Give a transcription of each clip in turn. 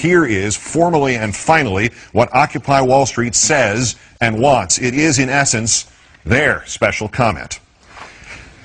here is, formally and finally, what Occupy Wall Street says and wants. It is, in essence, their special comment.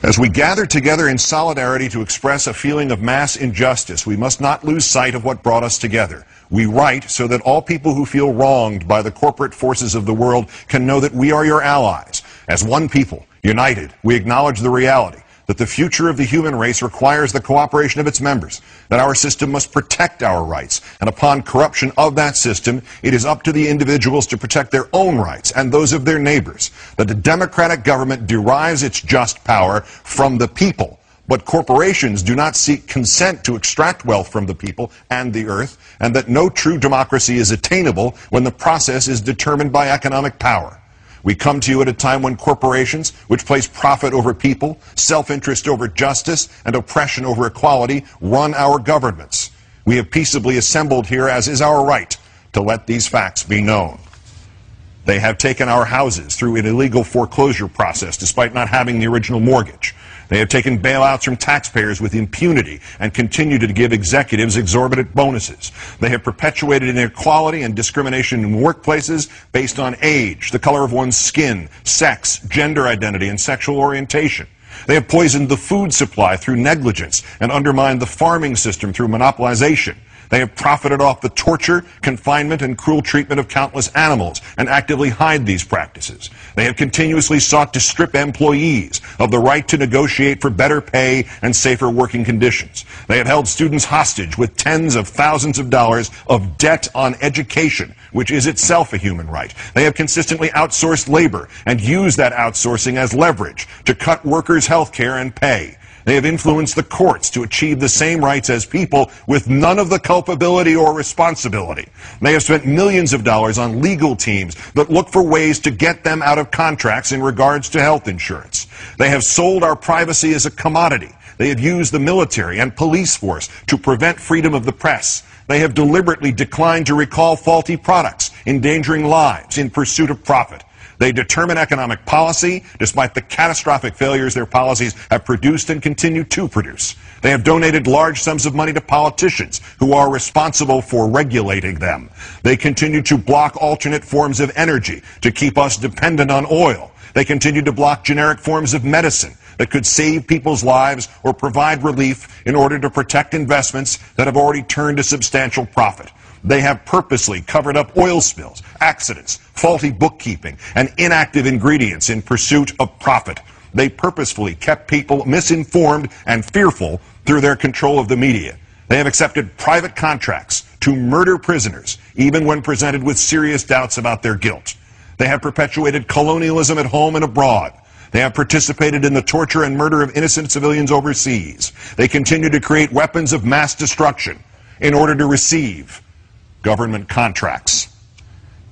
As we gather together in solidarity to express a feeling of mass injustice, we must not lose sight of what brought us together. We write so that all people who feel wronged by the corporate forces of the world can know that we are your allies. As one people, united, we acknowledge the reality that the future of the human race requires the cooperation of its members, that our system must protect our rights, and upon corruption of that system, it is up to the individuals to protect their own rights and those of their neighbors, that the democratic government derives its just power from the people, but corporations do not seek consent to extract wealth from the people and the earth, and that no true democracy is attainable when the process is determined by economic power. We come to you at a time when corporations, which place profit over people, self-interest over justice, and oppression over equality, run our governments. We have peaceably assembled here, as is our right, to let these facts be known. They have taken our houses through an illegal foreclosure process despite not having the original mortgage. They have taken bailouts from taxpayers with impunity and continue to give executives exorbitant bonuses. They have perpetuated inequality and discrimination in workplaces based on age, the color of one's skin, sex, gender identity, and sexual orientation. They have poisoned the food supply through negligence and undermined the farming system through monopolization. They have profited off the torture, confinement, and cruel treatment of countless animals and actively hide these practices. They have continuously sought to strip employees of the right to negotiate for better pay and safer working conditions. They have held students hostage with tens of thousands of dollars of debt on education, which is itself a human right. They have consistently outsourced labor and used that outsourcing as leverage to cut workers' health care and pay. They have influenced the courts to achieve the same rights as people with none of the culpability or responsibility. They have spent millions of dollars on legal teams that look for ways to get them out of contracts in regards to health insurance. They have sold our privacy as a commodity. They have used the military and police force to prevent freedom of the press. They have deliberately declined to recall faulty products, endangering lives in pursuit of profit. They determine economic policy despite the catastrophic failures their policies have produced and continue to produce. They have donated large sums of money to politicians who are responsible for regulating them. They continue to block alternate forms of energy to keep us dependent on oil. They continue to block generic forms of medicine that could save people's lives or provide relief in order to protect investments that have already turned a substantial profit. They have purposely covered up oil spills, accidents, faulty bookkeeping, and inactive ingredients in pursuit of profit. They purposefully kept people misinformed and fearful through their control of the media. They have accepted private contracts to murder prisoners, even when presented with serious doubts about their guilt. They have perpetuated colonialism at home and abroad. They have participated in the torture and murder of innocent civilians overseas. They continue to create weapons of mass destruction in order to receive government contracts.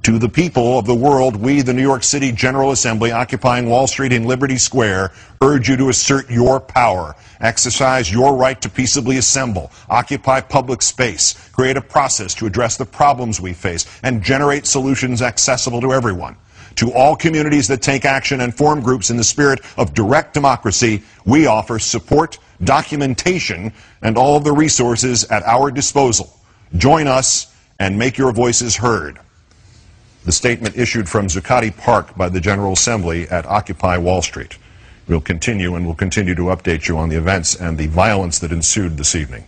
To the people of the world, we, the New York City General Assembly, occupying Wall Street and Liberty Square, urge you to assert your power, exercise your right to peaceably assemble, occupy public space, create a process to address the problems we face, and generate solutions accessible to everyone. To all communities that take action and form groups in the spirit of direct democracy, we offer support, documentation, and all of the resources at our disposal. Join us and make your voices heard. The statement issued from Zuccotti Park by the General Assembly at Occupy Wall Street. We'll continue to update you on the events and the violence that ensued this evening.